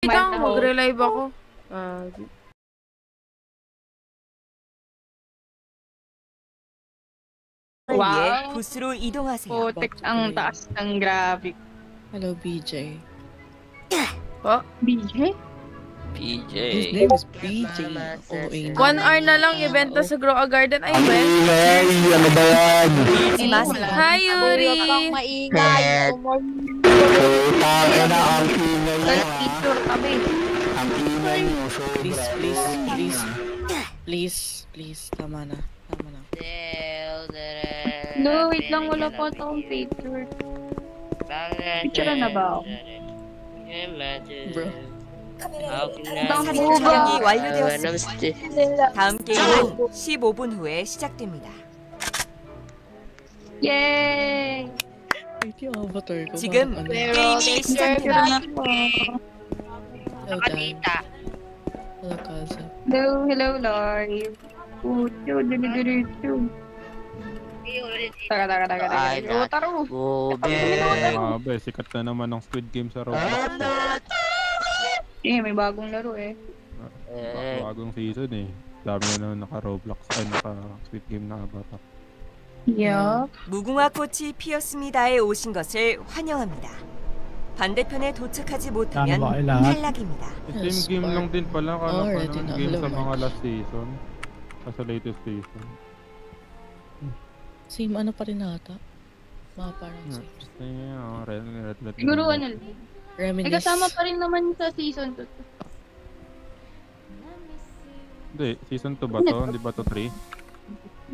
lang, mag-relive ako. Wow! 부스로 이동하세요. Putik ang taas ng graphic. Hello, BJ. BJ? PJ. His name is BJ. Oh, 1 hour na lang ibenta sa Grow a Garden. Ay, well. Ano ba yan? Hi, Yuri! Huwag kang maingay. Tangin na ang ingay mo. Picture kami. Ang ingay mo. Please. Tama na. No, wait lang. Wala pa akong picture. Picture na ba ako? Bro. 촬영이 완료되었습니다. 다음 게임은 15분 후에 시작됩니다. Yay! Wait, yung avatar ko. 지금 게임이 시작됩니다. Nakakita. Hello, Kaza. Hello, Lord. Taga. Taro. Grabe, sikat na naman ng Squid Game sa Roblox. May bagong laro eh. Bagong season eh. Dami na naman naka-Roblox ay naka-Squid Game na bata. Yeah. 무궁화 꽃이 피었습니다에 오신 것을 환영합니다. 반대편에 도착하지 못하면 탈락입니다. Same game lang din pala ng game sa mga last season. Sa latest season. Same ano pa rin nata. Mga parang same. Red. Siguro ano lang. Reminisce. Kasama pa rin naman sa season 2. Hindi, season 2 ba to? Hindi ba to 3?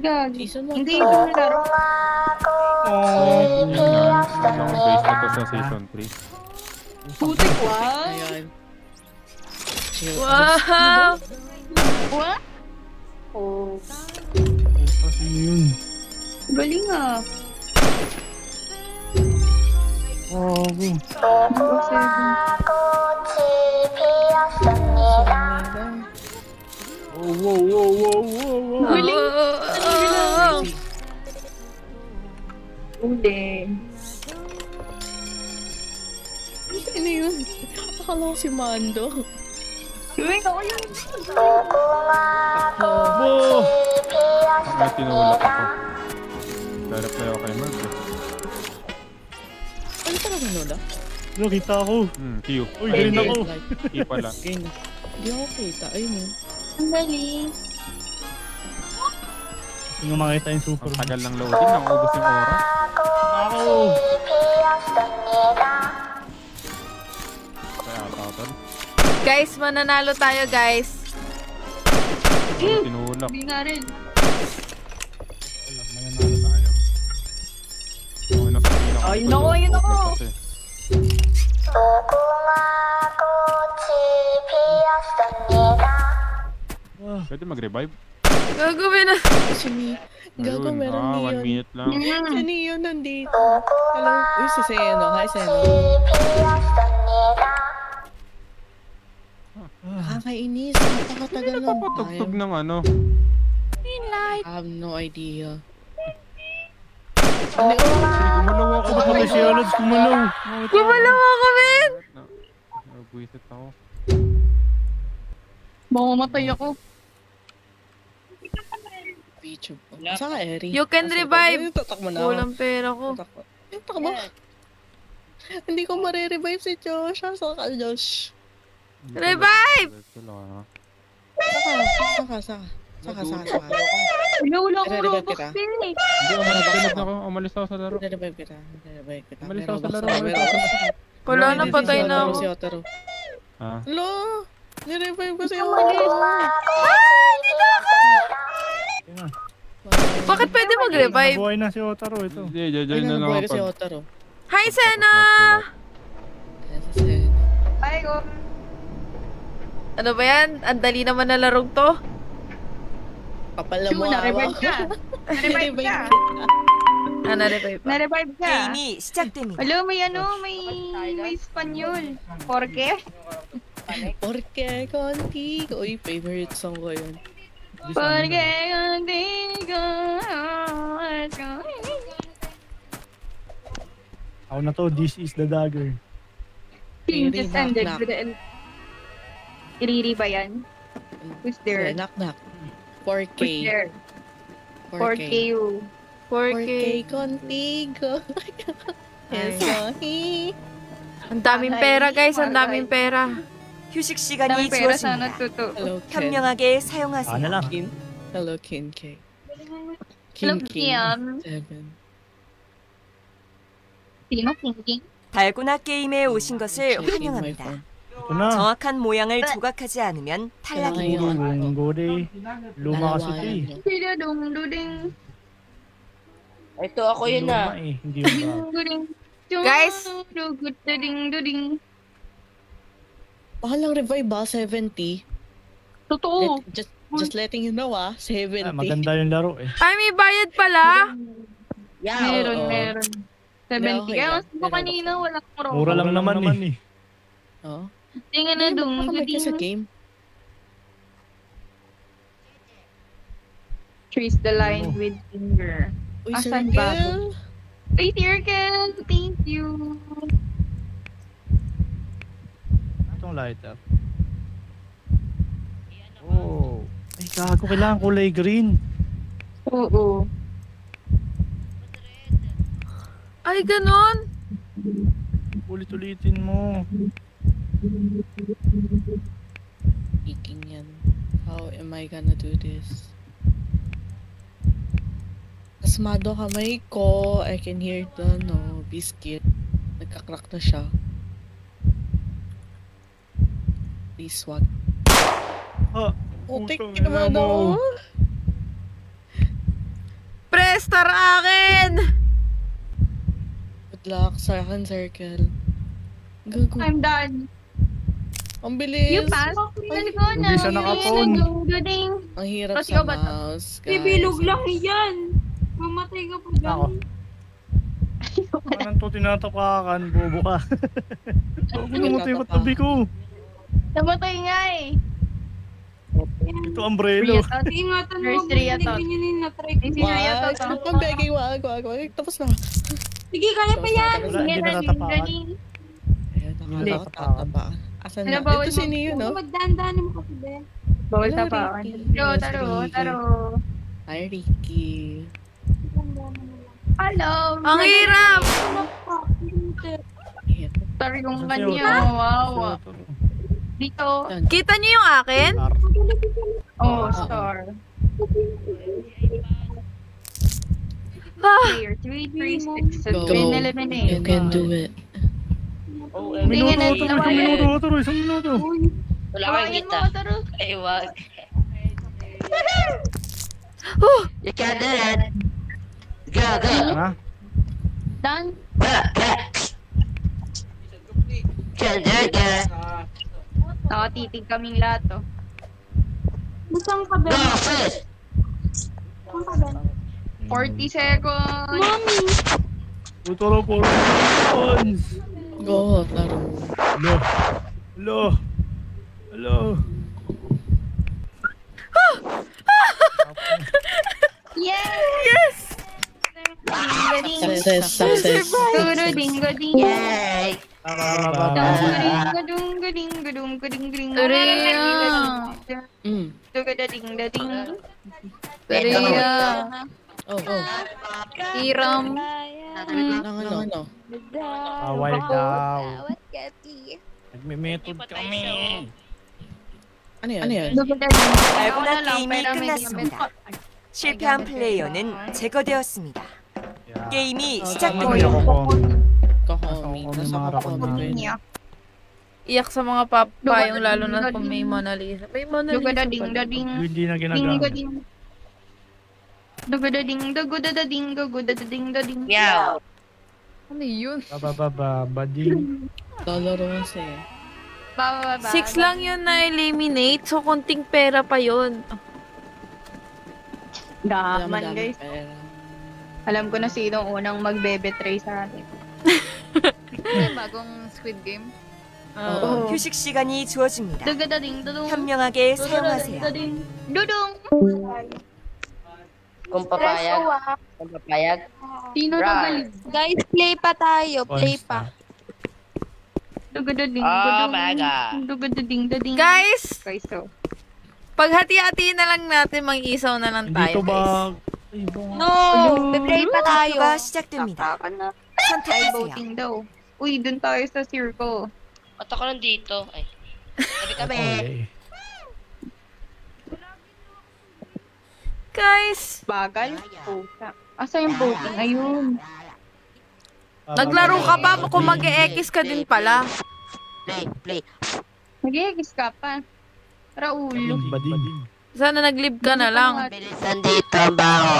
Gag. Season 1 Hindi ito yung laro. Based na to sa season 3. Putik, wow! Ayan. Wow! What? Oh. Kasi yun. Galing ah. Oh, Galing. Uli. Ano yun? Akala ko si Mando. Uy, ako yun. Ay, tinulak ako. Direct na ako kay Mark. Ano talaga nula? Kita ako. Q. Uy, green ako. E pala. Hindi ako kita. Ayun yun. Ang galing. Yung makita yung super. Ang tagal ng loading, nang-ubos yung oras. Ako! Kaya tawag. Guys, mananalo tayo, guys. Tinulak. Hindi nga rin. Mananalo tayo. Ayun ako. Pwede mag-revive? Gagawin na. Gago, meron 1 minute lang. Si Neo nandito. Hello. Uy, si Seno. Hi, Seno. Nakakainis. Napakatagal lang. Papatugtog ng ano. I have no idea. Gumalaw ako. Bakit si Alod kumalaw? Gumalaw ako, men! Nagbuisit ako. Mamamatay ako. Video po. Saan ka, Eri? You can revive. Tatak mo na. Kulang pera ko. Tatak mo. Hindi ko marirevive si Josh. Saan ka, Josh? Revive! Saka. Wala akong Revive Robux kita. din eh. Hindi, umalis ako. Umalis ako sa laro. Revive kita. Umalis ako sa laro. Wala na, patay na ako. Si Otaro. Ha? Lo! Nirevive ko si Otaro. Dito ako! Bakit pwede mag-revive? Nabuhay na si Otaro ito. Hindi, join na lang Nabuhay ako si pag... Otaro. Hi, Sena! Ayan si Seno. Ay, go. Ano ba yan? Ang dali naman na larong to. Kapal na Chew, mo na-revive ka. Na-revive ka. Na-revive pa. Na-revive ka. 게임이 시작됩니다. Hello, may Espanyol. Porke? Porque contigo. Uy, favorite song ko yun. Porke contigo. Ako na to, this is the dagger. Team just ended with the Riri ba yan? Who's there? Knock knock. Who's 4K. there? 4K you. 4K. 4K contigo. Ay. Esohi. Ang daming pera, guys. Ang daming pera. 휴식 Dami 시간이 pera sana 주어집니다. tuto. Hello, Ken. 현명하게 Ano 사용하세요. lang? Kin. Hello, Kin K. Hello, Kin King. Kim. 7. Sino King? 달고나 게임에 오신 것을 Checking my 환영합니다. phone. Ito na. 정확한 모양을 조각하지 않으면 탈락입니다. Gurung guri. Luma kasi ito eh. Sino duding? Ito, ako yun Luma na. eh. Hindi yung Duding. Guys! Duding. Bahalang revive ba? 70. Totoo. Just letting you know 70. maganda yung laro eh. Ay, may bayad pala. Yeah, Meron. oo. 70. Okay Kaya lang. mas mo kanina walang pro. Mura lang naman eh. Oh. Tingnan na dung. Baka may sa game. Trace the line with finger. Uy, Asan Circle. ba? Ay, Circle! Thank you! Itong lighter. Oh. Ay, gago. Kailangan kulay green. Oo. Ay, ganon. Ulit-ulitin mo. Speaking yan. How am I gonna do this? Asmado kamay ko. I can hear the biscuit. Nagkakrak na siya. Please, wag. Ah, Putik, putang ginawa ina mo. mo. Prestar akin! Good luck sa akin, Circle. Gago. I'm done. Ang bilis. You pass? Dali ko na. Hindi siya nakapon. Duding. Ang hirap Kasi sa ka ba to? mouse, guys. Bibilog lang yan. Mamatay ka pa Ako. Parang to tinatapakan. Bobo ka. Bobo namatay pa tabi ko. Namatay nga eh. Ito umbrella. Ingatan mo. First three ato. Wag. Ang begging, wag. Tapos na. Sige, kaya pa yan. Wala, Sige hindi na, natatapakan. duding. Ayan, Hindi. nakakatapakan. Asan Ano na? ba, Ito si Neo, no? Magdandanin mo kasi din. Bawal Hello, sa pa. Ricky. Taro. Hi, Ricky. Hello. Ang hirap! Ayan. Sorry kung Saan kanyo. sa'yo? Wow. Dito. Kita niyo yung akin? Oh, star. Ah, Player 336 has Go. been eliminated. You can do it. Tingnan na Minuto, isang minuto, isang minuto. Wala kang Kawain kita. mo, Taro. Ay, wag. oh, You can do it. Go, go. Ha? Done. Can do it, girl. Nakatitig kaming lahat, oh. Busang ka, Go, first. 40 seconds. Mommy! Utoro po. Seconds. Go, Taro. Hello. Yes! Success. Ding-a-ding-a-ding. Yay. Ding-a-ding-a-dung-ga-ding-ga-dung-ga-ding-ga-ding. Mm. Ding-a-ding-ga-ding. Oh. Hiram. Ano? Awal daw. Nagme-method kami. Ano yan? 달고나 게임이 끝났습니다. 실패한 플레이어는 제거되었습니다. Yeah. 게임이 Hindi 시작됩니다. ako kung Kahomi. Nasa Nasa mga rakon na. kahomi. iyak sa mga papayong lalo na kung may Mona Lisa. May Mona Lisa pala. Dugadading-dading. hindi na ginagamit. Ding-gading. Dugadading, dugudadading, dugudadading-dading. Meow. Ano yun? Bading. Dollar kasi. Bababa. 6 lang yun na-eliminate, so konting pera pa yun. Daman, Dami-dami guys. pera. Alam ko na sino ang unang magbe-betray sa atin. May bagong Squid Game. Oo. 휴식 시간이 주어집니다. Dugadading, dudung. 현명하게 사용하세요. Dudung. Kung papayag. Kung papayag. Sino Right. nagaling? Guys, play pa tayo. Play pa. Dugadading, Oh my God. dugadading, dading. Guys, Guys, so. paghati-hati na lang natin, mag-isaw na lang Hindi tayo, to ba? guys. Ay, ba? No! Bibray pa tayo. 투표가 시작됩니다. Taka na. Ay, 선택하세요. voting daw. Uy, dun tayo sa circle. Ba't ako nandito? Ay. Sabi kami. Okay. Guys, Bagal. Puta. Asa yung voting? Ayun. naglaro ka pa kung mag-e-X ka din pala. Play. Mag-iagis ka pa. Raul. Bading. Sana nag-live ka na lang. Bilisan dito ang baho.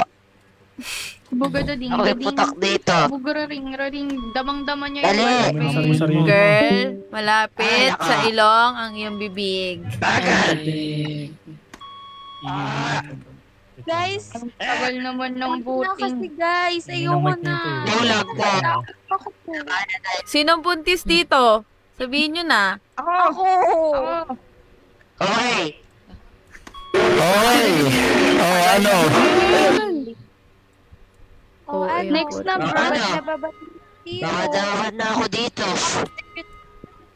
Bugadading, Ako'y dading. putok dito. Bugararing, damang-dama niya Dali. yung Dami ng wifi. sarili mo. Girl, malapit Ay, nako. sa ilong ang iyong bibig. Guys, Ang tagal naman ng huwag na kasi voting. guys. Hindi ng Ayoko mic na. nito eh. Tulog ko. Ako po. Sinong buntis dito? Sabihin nyo na. Ako! Ako! Ako! Okay. Oy! Oh, ano? Oh, ayun ano? Next na, Ano? bro. Nababati Baka dapat na ako dito.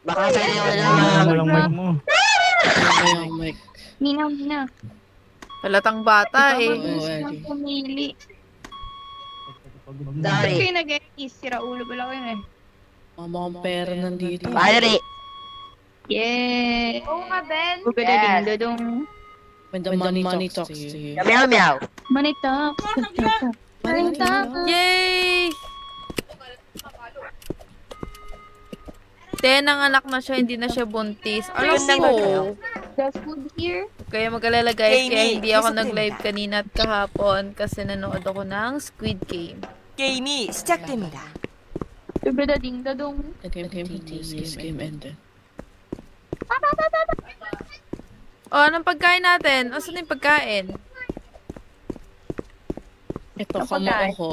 Baka sa'yo na Ano naman. lang mic mo? Mina. Halatang bata eh. Ikaw pumili. Sorry. Ba't kayo nag-iis? Sira ulo pala kayo eh. Mukhang pera nandito. Valerie. Yeah! Oo nga, Ben. Bugadading, dadong. When the money talks to you. Meow meow. Manita. Manita. Yay! 10 ang anak na siya, hindi na siya buntis. Alam Magandang mo, araw. There's food here. kaya mag-alala guys, kaya Amy, hindi ako 계속됩니다. nag-live kanina at kahapon kasi nanood ako ng Squid Game. 게임이 시작됩니다. Bugadading, dadong. The game ended. O, anong pagkain natin? Asan yung pagkain? Ito, Napagkain. kamo ako.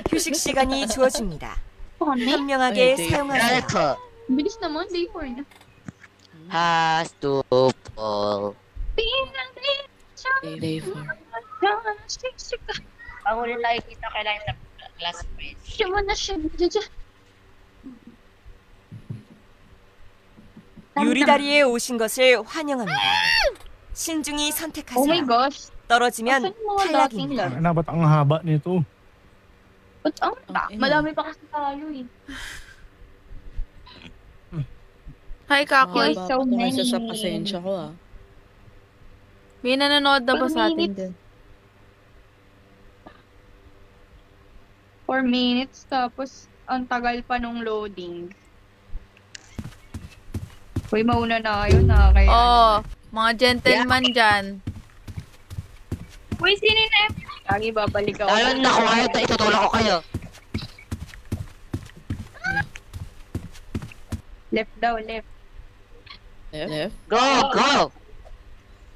휴식 시간이 주어집니다. Ano? 현명하게 네. 사용하세요. Alco. Bilis naman, day 4 na. Has to fall. Day 4. Ang huli nakikita kailangan sa classmates. Siya mo na siya. 유리다리에 오신 것을 환영합니다. 신중히 Oh my 선택하세요. gosh. 떨어지면 Asan yung mga dating 탈락입니다. love? Ano ba't ang haba nito? Ba't ang madami pa kasi tayo eh. Hi, Kakoy. Yoy, so many. Sa pasensya ko ah. May nanonood na ba sa atin 4 din? 4 minutes, tapos ang tagal pa nung loading. Uy, mauna na kayo na kaya. Oh, mga gentleman dyan. Uy, sino na yun? Lagi babalik ako. Lalo na quiet na itutulak ko kayo. Left daw, left. Left? Go, go!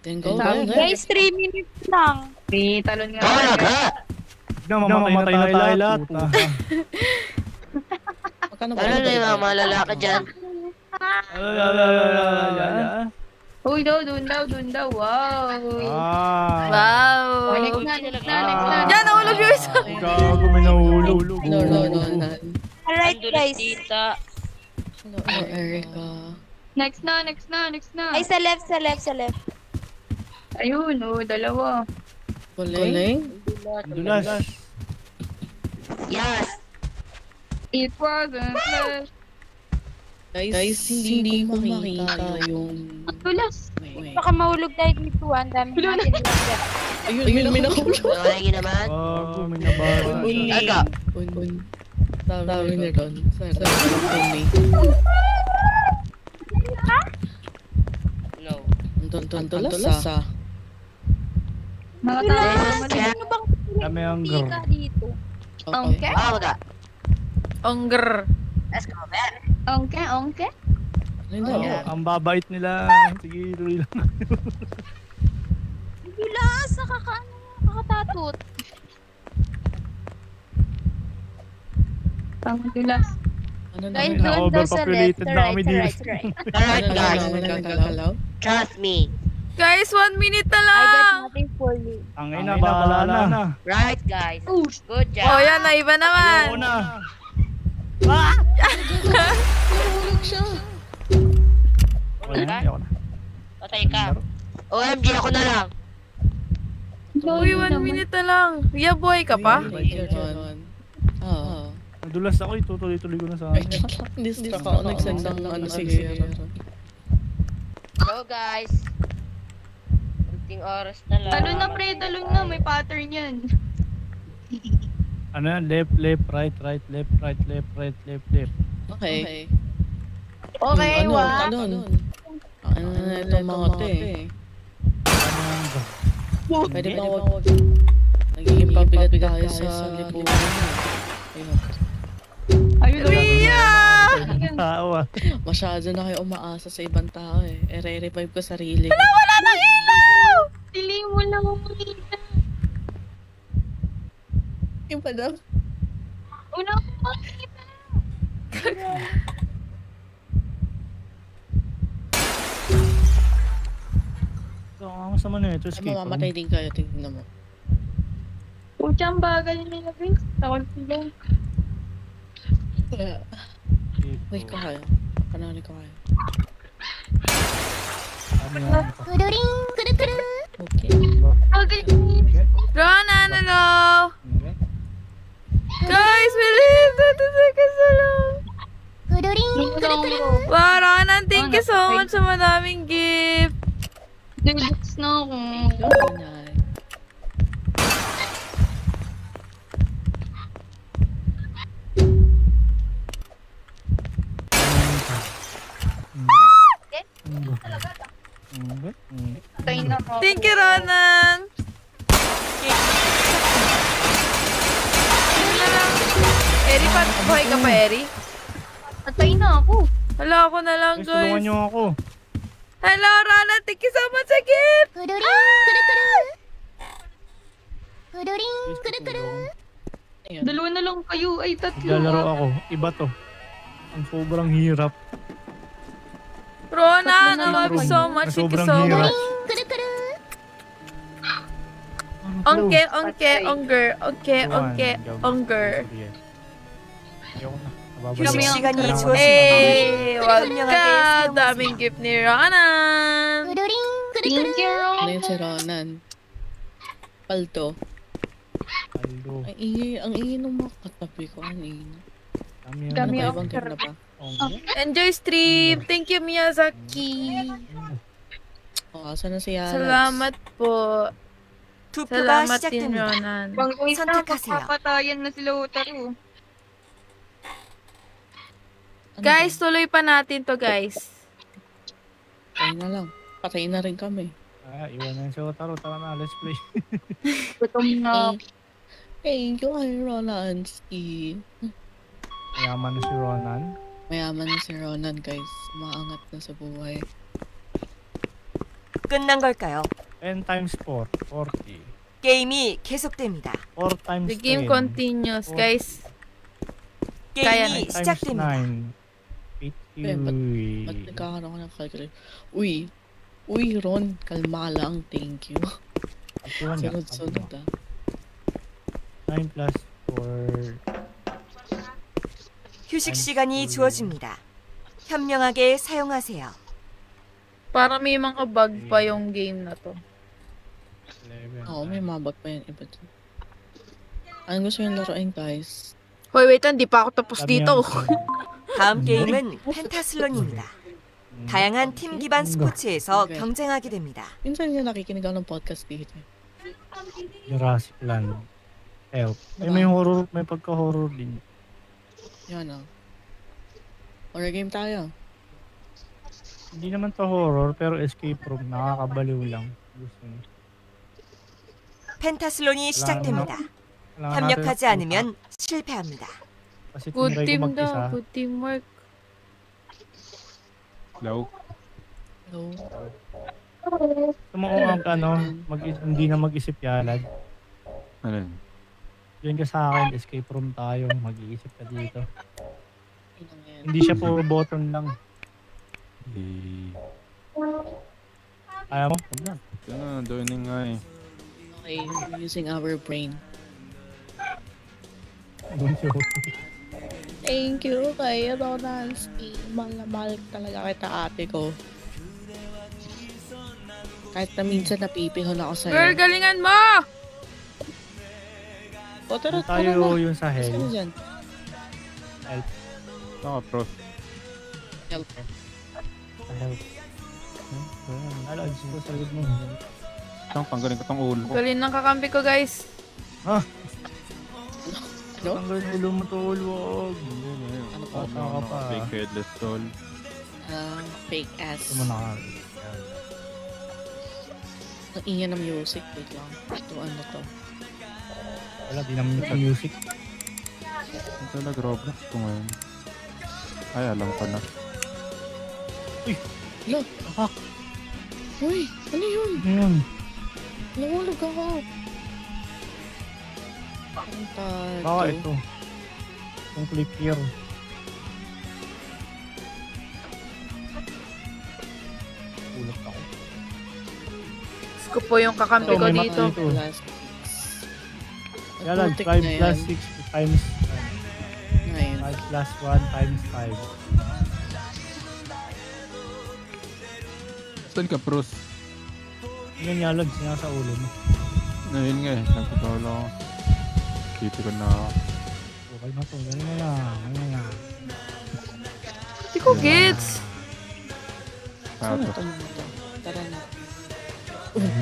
Then go Sabi, left. Guys, 3 minutes lang. May talon nga. Go na, go! Mamatay na tayo lahat. Puta. Magkano ba? Lalo na yung mga lalaki dyan. Uy, dun daw. Wow. Wow. Oh, next na. Diyan, nahulog yung isa. Gago, may nahulog. No. Alright, Ang dulas guys. dito. Hello, Erica. Next na. Ay, sa left. Ayun, dalawa. Galing? Dulas. Yes! It wasn't flash. Guys, hindi ko makita yung... Ang tulas. Wait. Baka mahulog tayo dito. Ang dami natin lang. Ayun, may nakahulog. Lagi naman. Gago, may nabara. Aga. Dami na doon. Sa No. Ang tulas ah. Mga Tulas. tao. Ano bang Dami ang pika dito? Ongke? Wow, aga. Ongger. Let's go, man. Ongke? Hindi. Ang babait nila. Sige, tuloy lang. Tulas. Nakakatatot. Ang tulas. Ano na? Guys, Na doon daw sa left. overpopulated na kami dito. Alright, guys. Nagkakalaw? Trust me. Guys, 1 minute na I lang. got nothing for you. Ang ina, bahala na. Right, guys. Good job. Oh, yan, na iba naman. Ayaw na. Nahulog siya. Okay na, ayoko na. Patay ka. OMG, ako na lang. Uy, 1 minute na lang. Yeah, boy ka pa? Oo. Nadulas ako, itutuloy-tuloy ko na sa akin. Distract ako. Nag-send ng ano si Hero. Go guys. Kunting oras na lang. Talon na pre, talon na. May pattern yan. Ano yan? Left, left, right, right, left, right, left, right, left, left. Okay. Okay, Ano? wa. Talon. Ano na itong mga to eh. Pwede ba wag? Nagiging pabigat tayo sa lipunan. Ayun. Ayun Kuya! Tao ah. Masyado na kayo umaasa sa ibang tao eh. Re-revive ko sarili. Wala nang ilaw! Diling mo lang ako kita. Yung pa daw. Una ko makita. So, ang sama na ito, Ay, escape mamamatay din kayo. Tingnan mo. Puchang bagal nila, Vince. Takot sila. Wait ko kayo. Panali ko kayo. Ano yan? Okay. Bagal nila. Ronan, hello! Okay. Guys, we live 30 seconds na lang. Wow, Ronan, thank you so much sa madaming gift. Dudes na ako. Ganyan. Patay na ako. Thank you, Ronan. Yun na lang. Eri, buhay ka pa, Eri? Patay na ako. Hala, ako na lang, Guys, tulungan guys. niyo ako. Hello, Ronan. Thank you so much sa gift. Guys, tutulong. Ayun. Dalawa na lang kayo. Ay, tatlo. Naglalaro ako. Iba to. Ang sobrang hirap. Ronan, I Tatlo na love you lang. so much. Thank you Sobrang so hirap. much. Ongke, ongke, onger. Ongke, ongke, onger. Ayoko na. Nababalik. 휴식 시간이 주어집니다. Hey, wag 현명하게 ka. 사용하세요. Daming gift ni Ronan. Thank you, Ano yun si Ronan? Palto. Aldo. Ang ingay ng mga katabi ko. Ang ingay. Kami yun. Kami Ano ako. ba ibang game na ba? Okay. Enjoy stream. Thank you, Miyazaki. O, asan na si Yanax? Salamat po. 투표가 Salamat din, 시작됩니다. Ronan. Bang wait na, 선택하세요. papatayan na sila Utaro. Ano Guys, ba? tuloy pa natin to, guys. Patay na lang. Patay na rin kami. Iwan na yung Shotaro. Tara na, let's play. Gutom na. Thank you kay Ronan. Ski. Mayaman na si Ronan. Mayaman na si Ronan, guys. Maangat na sa buhay. 끝난 걸까요? 10 times 4. 40. 게임이 계속됩니다. 4 times The game 10. continues, guys. Kaya 게임이 9 times 시작됩니다. 9. Ba't nagkakaroon ko ng calculator? Uy, Ron, kalma lang. Thank you. Sunod-sunod ah. 9 plus 4. 휴식 시간이 주어집니다. 현명하게 사용하세요. Para may mga bug pa yung game na to. 11. Oo, may mabag pa yan. Iba dyan. Anong gusto yung laruin, guys? Hoy, wait, hindi pa ako tapos Dami dito. yan. 다음 게임은 펜타슬론입니다. 다양한 팀 기반 스포츠에서 Okay. 경쟁하게 됩니다. Minsan nga nakikinig ako ng podcast dito. Jurassic Land. Help. Ay, may horror, may pagka-horror din. Yan ah. Horror game tayo. Hindi naman to horror, pero escape room. Nakakabaliw lang. Gusto niyo. 펜타슬론이 시작됩니다. Kailangan 협력하지 natin- 않으면 실패합니다. Kasi Good tinry ko team mag-isa. daw. Good teamwork. Hello? Hello. Gusto mo kung hindi na mag-isip yalad. Alin? Yun ka sa akin, escape room tayo. Mag-iisip ka dito. Inang yan. Hindi siya puro button lang. Ayaw mo? Huwag na. Yan na, joining nga eh. Okay, we're using our brain. Don't you? Thank you kay Ronansky. Mahal na mahal talaga kita, ate ko. Kahit na minsan napipihon ako sa'yo. Girl, galingan mo! O, tara, Kung tayo tara na. yung sa Gusto hell. mo dyan? Help. Saka pros. Help. Sa help. Alads ko sa likod mo. Saan tanggalin ko tong ulo ko. Galing ng kakampi ko, guys. Ano? Tanggal ulo mo to, ulwag. Ano po? Bata ka pa. Fake headless doll. Fake ass. Ito mo na ka. Ang ingay ng music. Wait lang. Ito ano to? Wala, di naman yung music. Ang talaga Roblox ko ngayon. Ay, alam ko na. Lo! Uy! Ano yun? Ano yun? Nahulog ako. Ang tato. Baka ito. Yung clip here. Ulap ako. Gusto ko po yung kakampi Ito, ko may dito. map dito. Last Kaya lang, 5 plus 6 times 9. 5 plus 1 times 5. Saan ka pros? Yun yung alads niya sa ulo mo. Ayun nga eh. Nagpapawala ako. Dito ko na ako. Okay na to, gano'n na lang. Ano na. Hindi ko gets. Saan Ato. ito mga to? Tara na.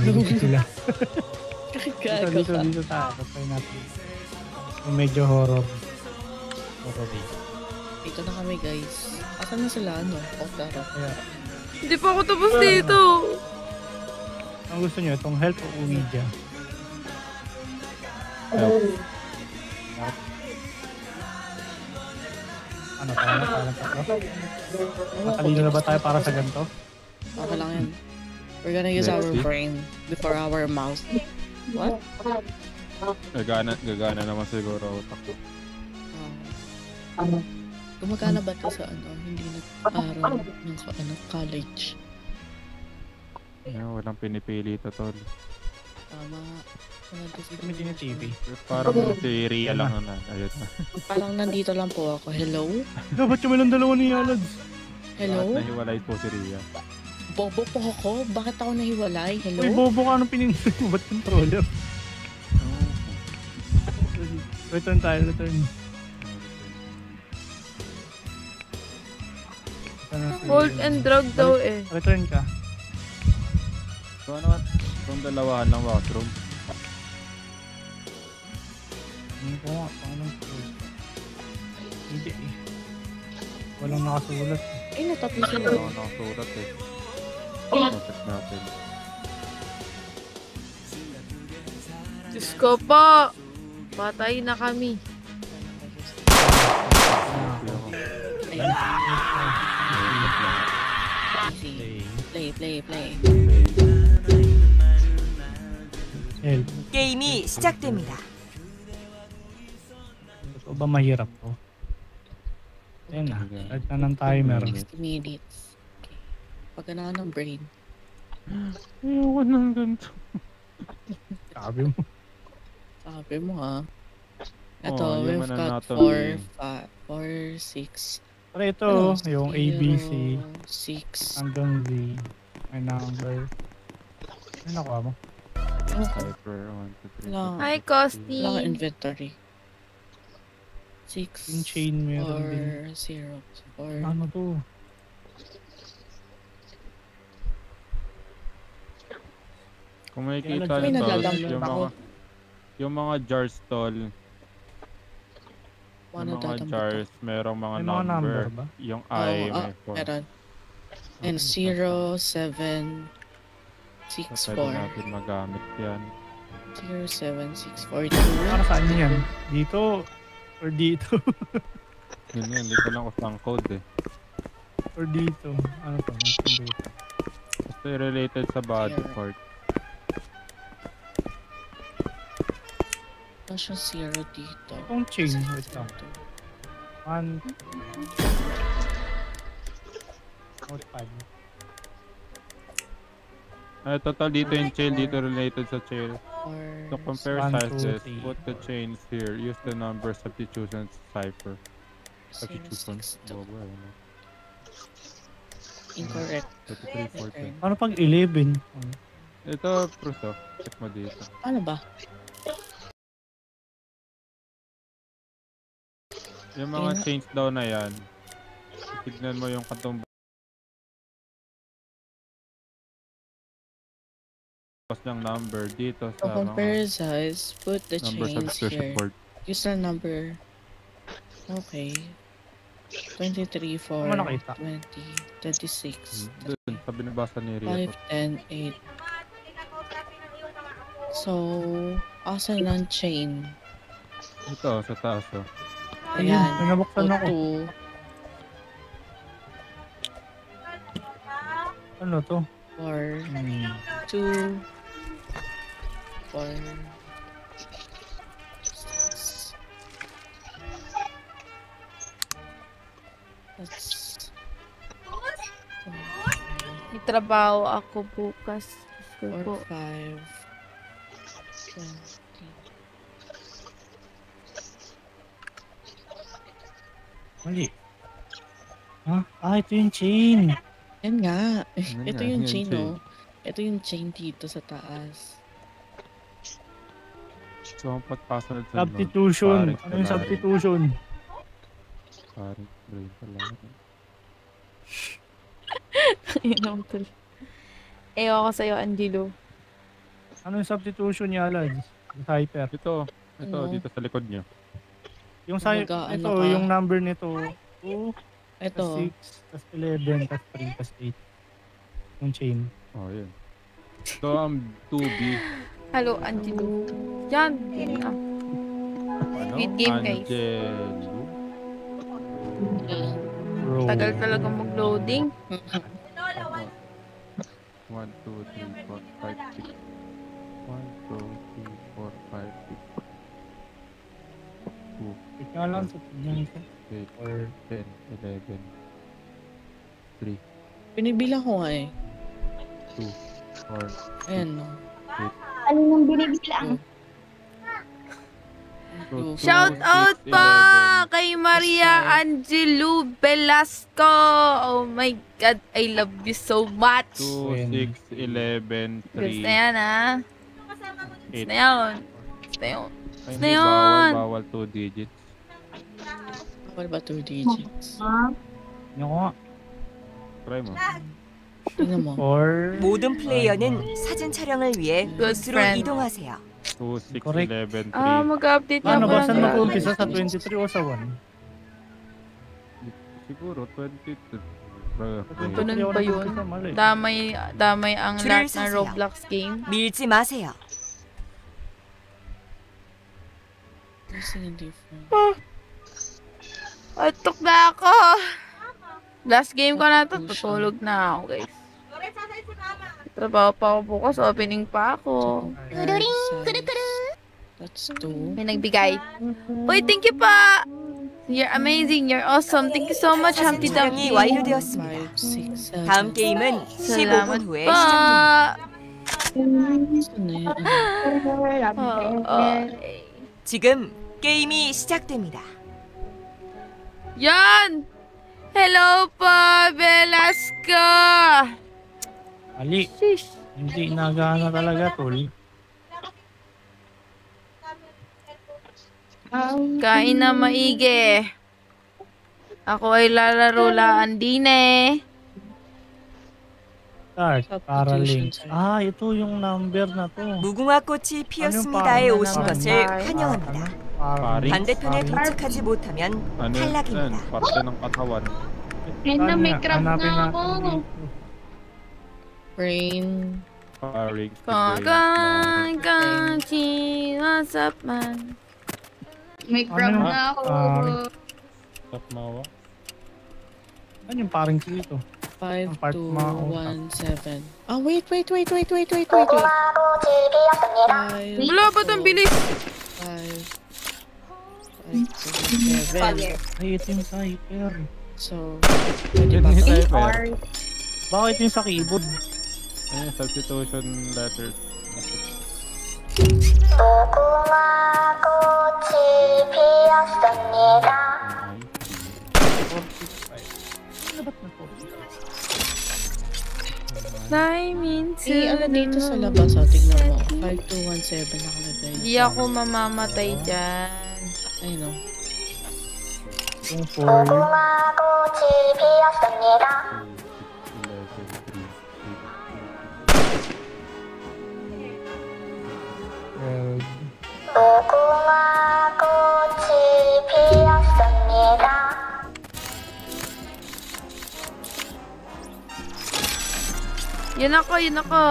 Hindi sila. Gago ka. Dito tayo. Patay natin. Yung medyo horror. Horror eh. Dito na kami guys. Asan na sila ano? O tara. Kaya, Hindi pa ako tapos dito. ang gusto nyo, itong health o Ouija? Help. Ano tayo? Parang tatlo? Matalino na ba tayo para sa ganito? Okay lang yan. We're gonna use Let's our see. brain before our mouse. What? Gagana naman siguro utak ko. Gumagana ba ito sa ano? Hindi nag-aral ng college. Walang pinipili ito tol. Tama. Wala kasi Kami din yung TV. Parang si Ria lang na. Ayun na. Parang nandito lang po ako. Hello? Dapat kami lang dalawa ni Alads. Hello? At nahiwalay po si Ria. Bobo po ako? Bakit ako nahiwalay? Hello? Uy, bobo ka, anong pinindot mo? Ba't controller? Return tayo, return. Hold and drag daw eh. Return ka. So ano? Itong dalawahan ng washroom. Ano ko nga, paanong close? Hindi eh. Walang nakasulat. Ay, natapos sila. Wala akong nakasulat eh. Check natin. Diyos ko po. Patay na kami. Easy. Play. Help. 게임이 시작됩니다. Ito ba mahirap to? Ayan na. Start na ng timer. 60 minutes. Okay. Pagganaan ng brain. Ayoko ng ganito. Sabi mo. Sabi mo ha. Ito, Oh, we've human got anatomy. 4, 6. Pero ito, yung ABC 6. hanggang Z. May number. Ano nakuha mo? Hyper, 1, 2, 3. Lang. Hi, Costi. Lang inventory. 6. Yung chain meron din. 4, 0. Or Ano to? Kung may Kaya kita may nito, naglalamp ako. yung mga jar stall, Ano yung mga tatambak jars, merong mga May mga number number. ba? Yung I, may 4. meron. And 0, 7, 6, So, pwede 4. natin magamit yan. 0, 7, 6, 4, 2. Para saan yan? Dito? Or dito? Yun yan, hindi ko lang kusang code eh. Or dito? Ano to? May dito. Basta related sa body Zero. part. Tapos yung 0 dito. Itong chain. Wait lang. 1, 5. Total dito yung chain, dito related sa chain. To compare 1, 2, sizes, 3. put the chains here. Use the number substitution cipher. Kasi Chuson. Bobo eh. No? Incorrect. 33, 14. Paano pag 11? Ito, Pruso. Check mo dito. Ano ba? Yung mga change daw na yan, tignan mo yung kantong ng number dito To sa compare size, put the number chains subscription here. board. Use the number. Okay. 23, 4, Ano nakita? 20, 26, Doon, sa binabasa ni 5, Ria. 10, 8. So, asan ang chain? Ito, sa taas oh. Ayun, Ayan. may nabuksan So, ako. 2, Ano to? 4, Hmm. 2, 4, 6. That's May trabaho ako bukas. Gusto 4, ko. 5, 20. Mali. Ha? Ah, ito yung chain. Yan nga. Yan Ito nga, yung yan chain, chain. oh. Ito yung chain dito sa taas. So, ang pagpasunod sa Substitution. Ano yung substitution? Parang brain pala. Ayun ang tuloy. Ewan ko sa'yo, Angelo. Ano yung substitution niya, Lads? Hyper. Ito, Ano? dito sa likod niyo. Yung sa Kumbaga, ito, ano ka? yung number nito, 2, Ito. 6, tas 11, tas 3, tas 8. Yung chain. Oh, yun. So, ang 2B, Hello, Angelo. Yan. Ah. ano? Good game, guys. Angelo. Bro. Tagal talaga mag-loading. 1, 2, 3, 4, 5, 6. 1, 2, 3, 4, 5, 6. 2. Ika lang sa tignan ko. 8, Or 10, 11, 3, Pinibilang ko nga eh. 2, 4, Ayan, no. Ano nang binibilang? 2, Shout 6, out pa 11. kay Maria Angelo Velasco. Oh my God, I love you so much. 2, 6, 11, Gusto 3, yan, ha? 8. Gusto yan. Gusto yan. Ay, Na hindi, yun. bawal 2 digits. What about 2 digits? yun ko nga. Try mo. Tingnan mo. Or 모든 플레이어는 사진 촬영을 위해 Good 부스로 friend. 이동하세요. 2, 6, Correct. 11, 3. Mag-update nga ano po ba? ng Saan graphics. mag-umpisa? Sa 23 o sa 1? Siguro 22. Ganun ba yun? Mali. Damay ang 줄을 lahat ng 서세요. Roblox game. 밀지 마세요. Something different. Atok na ako. Last game ko na to. Tutulog na ako, guys. Trabaho pa ako bukas. Opening pa ako. That's 2. May nagbigay. Uy, thank you pa! You're amazing. You're awesome. Thank you so much, Humpty 사진 Dumpty. 촬영이 완료되었습니다. 5, 6, 7. 다음 게임은 15분 Salamat 후에 pa. 시작됩니다. Ano yan? Okay. 지금 게임이 시작됩니다. Yan! Hello pa, Velasco! Ali. Sheesh. Hindi nagana talaga, tol. Kain na maigi. Ako ay lalaro-laan din eh. Start. Para links. Substitution, Ah, ito yung number na to. 무궁화 꽃이 피었습니다에 ano 오신 naman? 것을 환영합니다. Paring. 반대편에 도착하지 못하면 Ano yan? 탈락입니다. Parte ng katawan. Ayun na, may crab na ako. Brain. Paring. Kakachi, what's up, man? May crab Ano? na ako. Stop mawa. Ano yung parang dito? 5, part 2, mo. 1, 7. Ah, wait. 5, Wala ba itong bilis? 5, 7. Ay, ito yung sa hyper. So, Yun yung typer. Bakit yung sa keyboard? Ano yung substitution letters? Climb into ano dito sa the labas, tignan mo. 5217 nakalagay. Hindi ako mamamatay dyan. Ayun o. Yung 4. Yun ako, yun ako.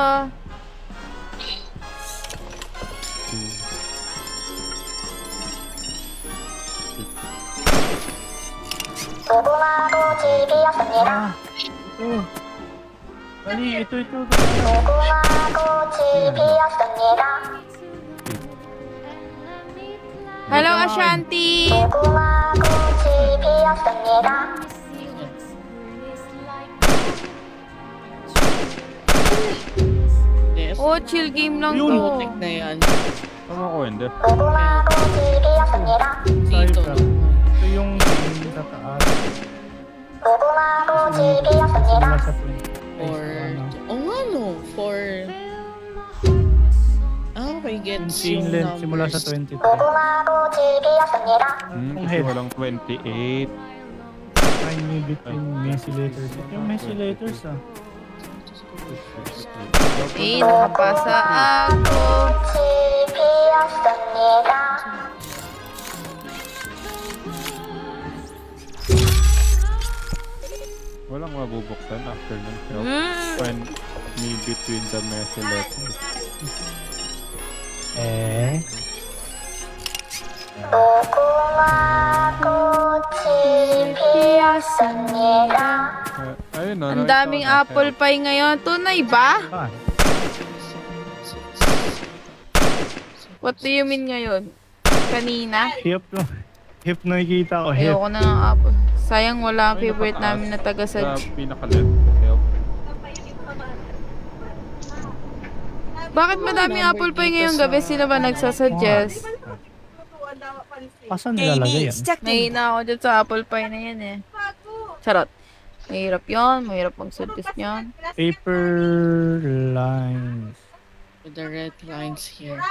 Ito. Dali, ito. Hello, Ashanti! Yes. Oh, chill game lang Yun. to. Putik na yan. Tama ko, hindi. Dito. Cypher. Ito yung sa taas. Simula sa 20. For... Oh nga no. For... Okay, gets yung Inland, numbers. simula sa 23. Kung Kasi head. walang 28. I need between messy letters. Ito yung messy letters ah. Eh, nakapasa ako. Walang mabubuksan after ng help. Mm. Find me between the messy letters. Ayun na. Ang daming apple pie ngayon. Tunay ba? Ah, What do you mean ngayon? Kanina? hip no. Hip nakikita ko, hip. Ayoko na ng apple. Sayang wala ang favorite namin na taga Sa Sadge. pinakalit. Help. Bakit madaming apple pie ngayong gabi? Sino ba nagsasuggest? Pasan nilalagay 게임이 yan? 시작됩니다. Nahina ako dyan sa apple pie na yan eh. Charot. Mahirap yun. Mahirap mag-suggest yun. Paper lines. With the red lines here.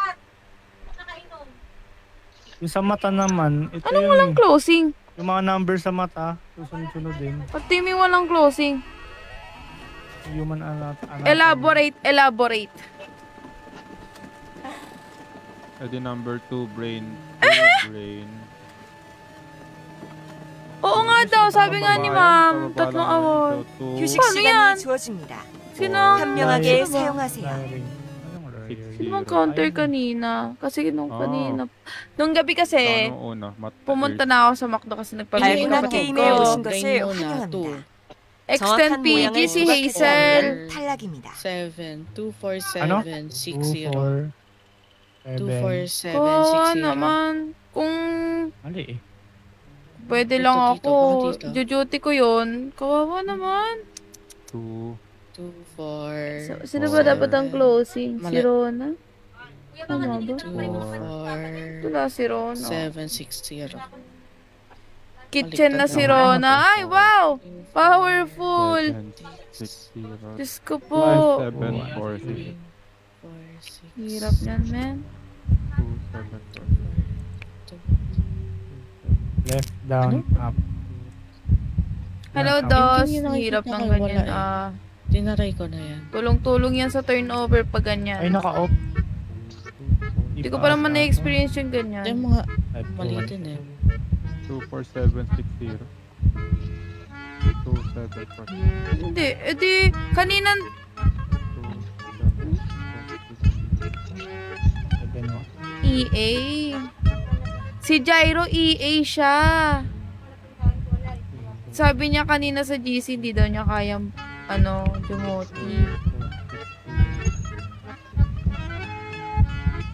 Yung sa mata naman, ito Anong yung, walang closing? yung mga number sa mata, susunod din. Ba't di may walang closing? Human anatomy. Elaborate. Edi number 2, brain. Brain. Oo nga daw. Sabi nga ni ma'am. Tatlong award. 휴식 paano yan? 시간이 주어집니다. Sino? 현명하게 Sino ba? 사용하세요. Sino bang counter kanina? Kasi nung Ah. kanina. Nung gabi kasi, Ano una? pumunta na ako sa McDo kasi nagpabili 발군한 ng kapatid 게임에 ko. 오신 Brain 것을 muna, 환영합니다. Extend 정확한 PG 모양을 si 부각하지 Hazel. 않으면 탈락입니다. 7, 2, 4, 7, Ano? 6, 2, 0. 4, 2, 7. 4, 7, Oo 6, 0. naman. Kung Mali eh. pwede Dito, lang dito, ako, baka dito. jujuti ko yun. Kawawa naman. 2. 2, 4, Sino ba dapat ang closing? Si Mali. Rona? Tama ba? 2, 4, Wala si Rona. 7, 6, 0. Kitchen na Baliktad si na. Rona. Ay, wow! Powerful! 6, 0. Diyos ko po. 7, 4, 6. 4, 6, Hirap yan, men. 2, 7, 4. Left, down, up. Hello, Hindi Dos. niyo nakikita Hirap ng kayo, ganyan. wala eh. Tinaray ko na yan. Tulong-tulong yan sa turnover pag ganyan. Ay, naka-off. Hindi ko pa naman na-experience yung ganyan. Ito yung mga mali din eh. 2, 4, 7, 6, 0. 2, 7, 4. Hindi, edi, kanina, 2, 7, 6. EA. Si Gyro, EA siya. Sabi niya kanina sa GC, hindi daw niya kayang, dumoti.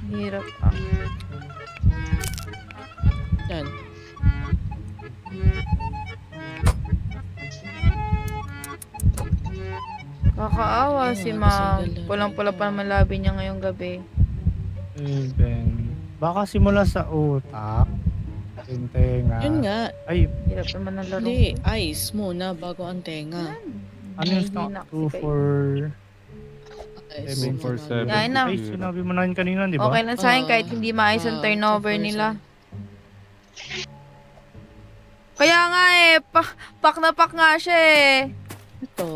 Hirap ah. Yan. Kakaawa Ayun, si kasi ma'am. gala- Pulang-pula pa naman labi niya ngayong gabi. Baka simula sa utak. Yung tenga. Yun nga. Ay, Hirap naman ng laro. Hindi, eyes muna bago ang tenga. ano yung Hindi na kasi 2, kayo. 4, Guys, 4-7. Yeah, na. Ay, sinabi mo na yun kanina, di ba? Okay lang sa akin kahit hindi maayos ang turnover nila. Kaya nga eh, pak na pak nga siya eh. Ito,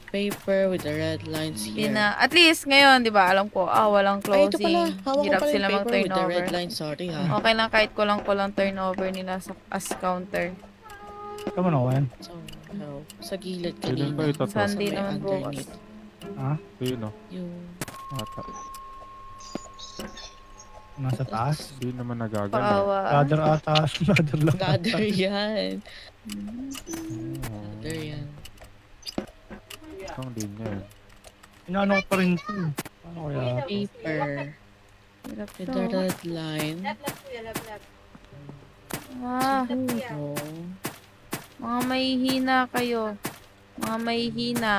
paper with the red lines Hindi here. na. At least ngayon, di ba, alam ko, walang Ay, ito pala. closing. Hawak ko Hirap pala sila yung paper with the mag-turnover. red lines. Sorry ha. Okay lang kahit kulang turnover nila as counter. Come on, Owen. So, sa gilid Kailan ba kanina. ito to? Sunday Sa may naman bukas. underneath. Ha? Ayun o. Yung Ata. Nasa taas? Hindi naman nagagalaw. Paawa. Ladder ata. Ladder lang. ladder yan. Oo. Ladder yan. Ang linya yun. Inaano ko pa rin ito. Ano kaya? Paper Hirap with to. the red line. Oh, mga mahihina kayo. Mga mahihina.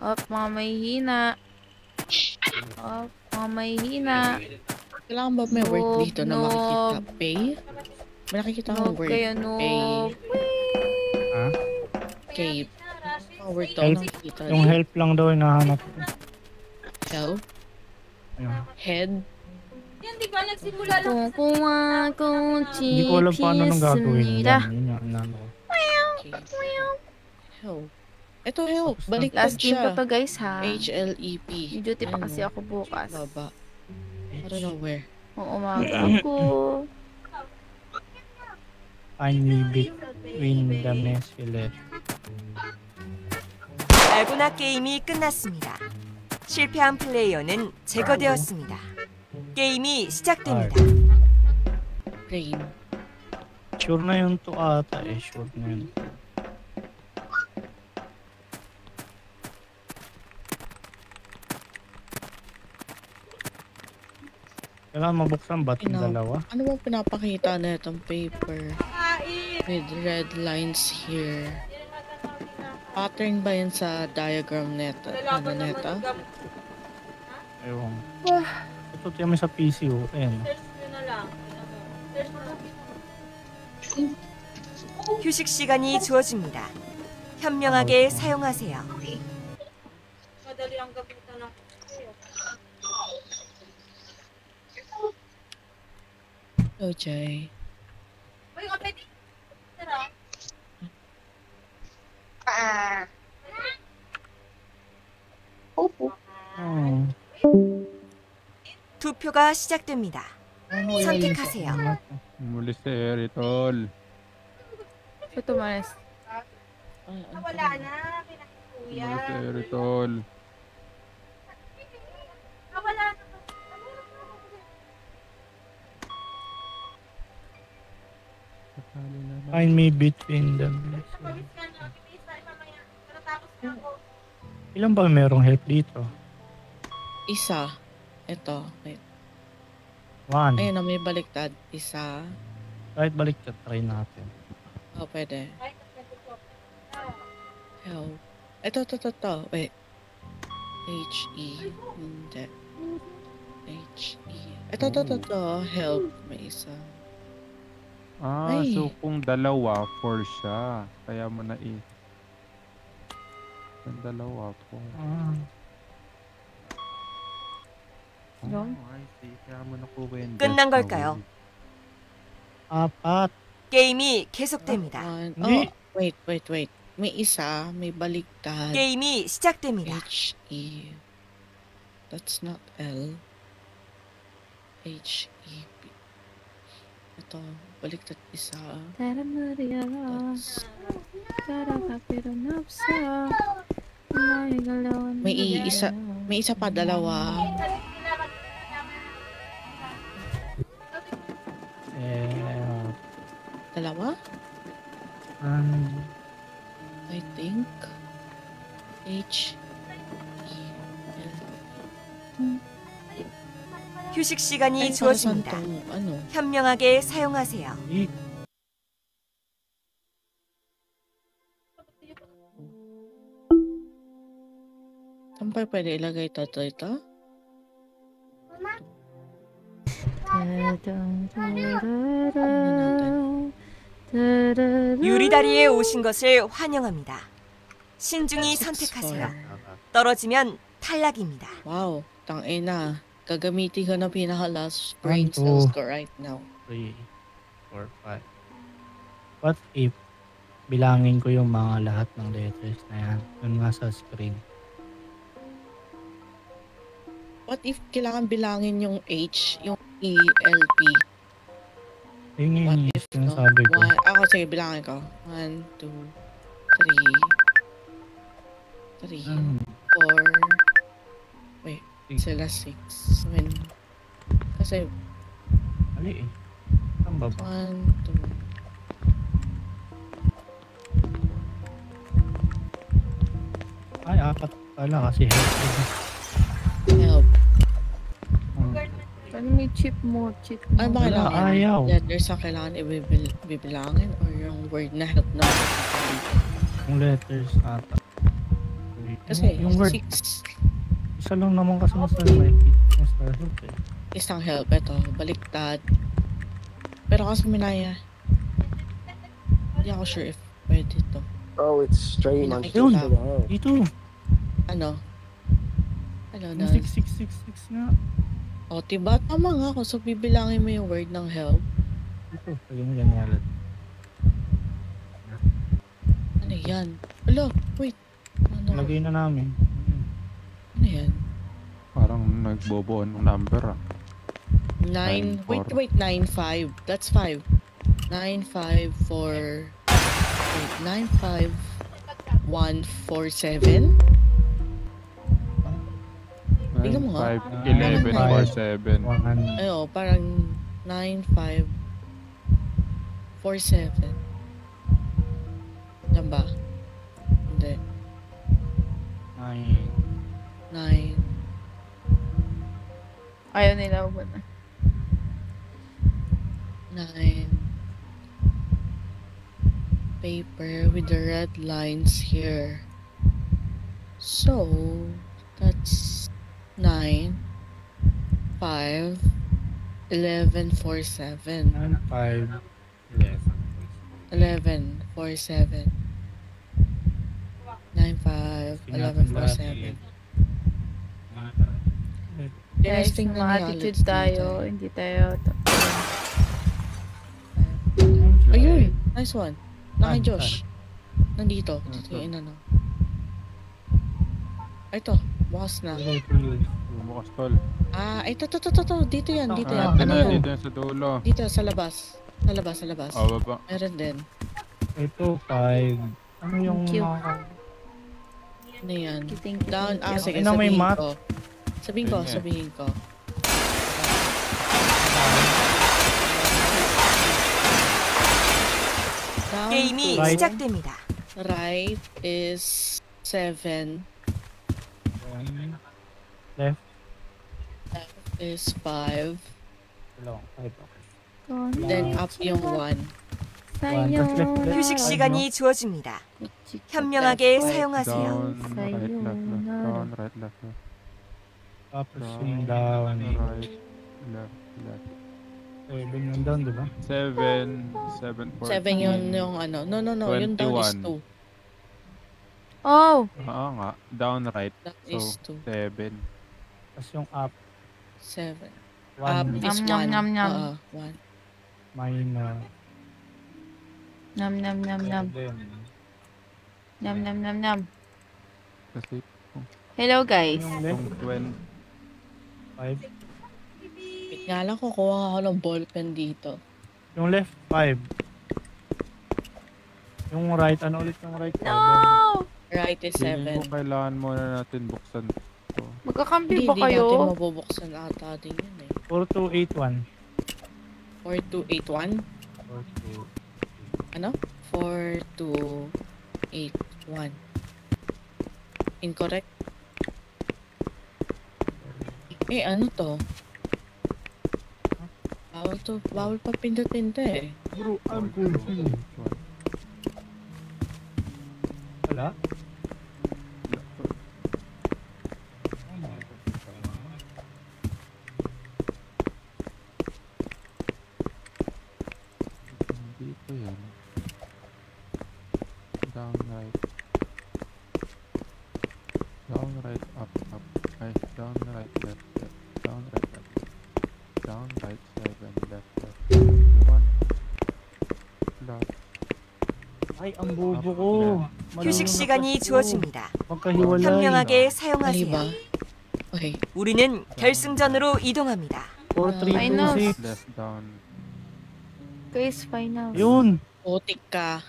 Up, mga mahihina. Up, mga mahihina. Kailangan ba may word dito na Noob. makikita? Pay? May nakikita akong Noob word. kayo, Pay. noob. Ha? Cape. Ang word to Help. nakikita. Yung help lang daw hinahanap ko. Help? Ayun. Head? Kung akong Hindi ko alam paano nang gagawin chipisnida. yan. Yun yung ano. Help. Ito help. Baliktad Last game ko siya. to guys ha. HLEP. May duty pa kasi ako bukas. Baba. I don't know where. Umaga ako. Finally between the mesfilet. 알고나 게임이 끝났습니다. 실패한 플레이어는 제거되었습니다. 게임이 시작됩니다. Rain. Sure na yun to ata eh. Sure na yun. Kailangan mabuksan ba't yung dalawa? Ano bang pinapakita na itong paper? With red lines here. Pattern ba yan sa diagram neta? Ano neta? Ewan. Ito tiyan mo sa PC oh. Ayan. 휴식 시간이 주어집니다. 현명하게 사용하세요. OJ. Oh. 투표가 시작됩니다. 선택하세요. Muli si Eritol. Ito manis. Muli si Eritol. Find me between the mesfilet. Ilan ba merong help dito? Isa. Ito. Wait. One. Ayun na, may baliktad. Isa. Kahit balik try natin. Oh, pwede. Help. Ito. Wait. H-E. Hindi. H-E. Ito. Help. May isa. Ay. So kung dalawa, 4 siya. Kaya mo na Kung dalawa, 4. No? I see. Kaya mo na kuwende. 끝난 걸까요? Apat. 게임이 계속됩니다. Oh, wait. May isa. May baliktad. 게임이 시작됩니다. H-E. That's not L. H-E-P. Ito. Baliktad isa. That's... May isa pa, dalawa. Dalawa? I think. H. E. L. 휴식 시간이 Ay, para saan 주어집니다. tong, ano? 현명하게 사용하세요. Saan pa pwede ilagay ito? 유리다리에 오신 것을 환영합니다. 신중히 6, 선택하세요. 4. 떨어지면 탈락입니다. Wow, tangina. Gagamitin ko na pinaka-last brain 1, 2, cells ko right now. 3, 4, 5. What if bilangin ko yung mga lahat ng letters na yan? Yun nga sa screen. What if kailangan bilangin yung H, yung E, L, P? Yun What yung if sinasabi ko. sige, bilangin ko. 1, 2, 3, 4, wait, sila 6. Kasi, Mali eh. Saan ba ba? 1, 2, Ay, 4 pala kasi help. Ano may chip mo? Chip mo. Ano ba Wala, kailangan? ayaw. Letters ang kailangan ibibilangin or yung word na help na Yung letters ata. kasi yung word, 6 isa lang naman kasi nasa nakikita mo sa help eh. isang help, ito, baliktad. Pero kasi minaya, hindi ako sure if pwede to. Oh, it's straight on Pinakita. Yun, oh. dito. Ano? Ano Yung na? 6666 nga. O, diba? Tama nga ako. So, bibilangin mo yung word ng help. Dito, pwede mo yan wallet. Ano yan? Alo, wait. Ano? Lagay na namin. Ano yan? Parang nagbobuo ng number ah. 9, 9, wait, 9, 5. That's 5. 9, 5, 4, wait, 9, 5, 1, 4, 7? Tingnan mo nga. 5, 11, 4, 7. Ayo, parang 9, 5, 4, 7. Yan ba? Hindi. 9. 9, Ayaw nila ba na? 9. Paper with the red lines here. So, that's 9, 5, 11, 4, 7. 9, 5, 11. 11, 4, 7. 9, 5, 11, 4, 7. Guys, Tingnan mga niya attitude ulit tayo. dito. Hindi tayo. Ayun, nice one. Naki Josh. Nandito. Dito yung ano. Ito, bukas na. Bumukas tol. Ito. Dito yan, dito yan. Ah, Ano yan? dito yan sa dulo. Dito, sa labas. Sa labas. Oh, baba. Meron din. Ito, 5. Ano yung Thank you. mga... Ano yan? Thank you. Down, sige, Ano, may sabihin mat? ko. Sabihin ko, Yun nga. sabihin ko. Down 게임이 to 시작됩니다. right is 7. Left. Left is 5. Long. 5. Then up yung 1. Sayo. 휴식 시간이 주어집니다. 현명하게 사용하세요. Down, right, left, left. Down, right, left, left. Tapos yung down. Right, left, left. 7 yung down, di ba? 7, 4. 7 yun yung ano. No. Yung down is 2. Oh! Oo nga. Down, right. That So, is 2. 7. Tapos yung up. 7. Up 1 is 1. Nyam, nyam, nyam. 1. minus. Nam. Nam. Kasi Hello guys. Yung left. kung 5. Wait nga lang, kukuha ako ng ballpen dito. Yung left, 5. Yung right, ano ulit yung right? 7. No! Right is 7. kung kailangan muna natin buksan to. Magkakampi Hindi ba natin kayo? mabubuksan ata din yun eh. 4281. 4281? 42. Ano? 4281. Incorrect? Ano to? Bawal pa pindutin to eh. Bro, I'm confused. Wala? Dito yan. Down, right. Down, right, left, left. Down, right, left. Down, right, 7, left, left. 1. Left. Ay, ang bobo ko. 휴식 시간이 주어집니다. magkahiwalay. 현명하게 Mali 사용하세요. ba? Okay. 우리는 결승전으로 이동합니다. 4, 3, 2, Finals. 6. Left, down. Guys, finals. Yun. Putik ka.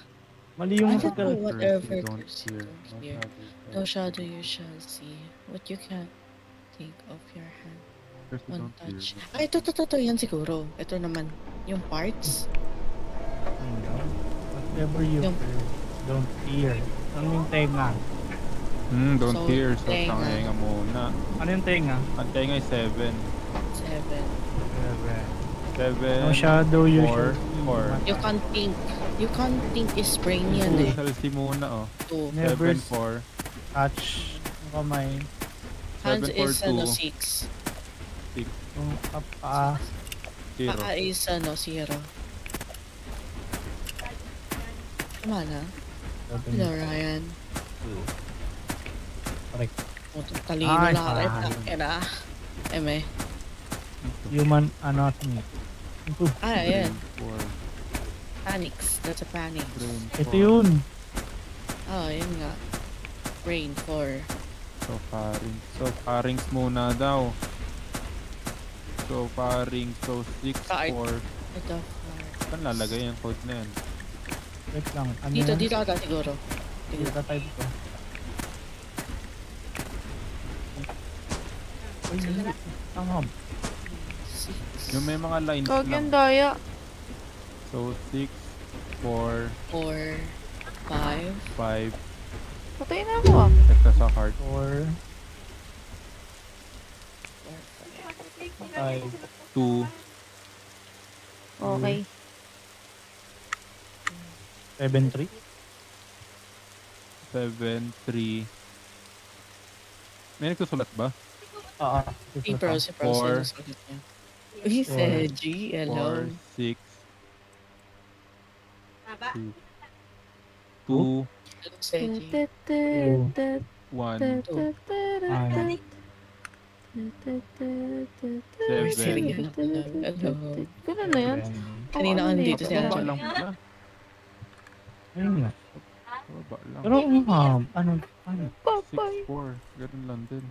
Mali yung I don't know pagka... whatever Don't curse fear. you here. No shadow you shall see. What you can take off your hand. First, One don't touch. fear. Ay, ito. Yan siguro. Ito naman. Yung parts. Whatever you Yung- fear, don't fear. Ano yung tenga? Don't So, fear. So, tenga. tangayenga muna. Ano yung tenga? Ang tenga is 7. 7. 7. No shadow you 4. shall 4. You can't think. You can't think is brain yan eh. Shall see muna, oh. 2. Never 7, 4. touch yung kamay. Hands 7, 4, is ano 2. 6. Yung paa. 0. Paa is ano 0. Tama na. Hello, Ryan. Correct. Talino Ay, na ka. fine. Ina. Eme. Human anatomy. Ito. Ayan. 4. Panics. That's a panic. Brain, Ito 4. yun. Oh, yun nga. Brain 4. So, pharynx. So, pharynx muna daw. So, pharynx. So, 6, Kahit- 4. Ito. Saan lalagay yung code na yan? Wait lang. Ano Dito, yan? dito ata siguro. Dito type ko. Uy, hindi. Tama. Yung may mga lines Kag lang. yung daya. So, 6, 4, 4, 5. 5. Patay na ako ah. Ito sa heart. 4, 5. 2. Okay. 7, 3. 7, 3. May nagsusulat ba? Oo. Si Pro, si Pro. Four. Sinusulit niya. Uy, Seji. Hello. 4, 6. 2, Hello, Seji. 1, Uy, 7. Serena. Hello. Ganun na yan. Kanina ka nandito si Baba Angela. lang pala. Ayun nga. Baba lang. Pero ano? 6, 4. Ganun lang din.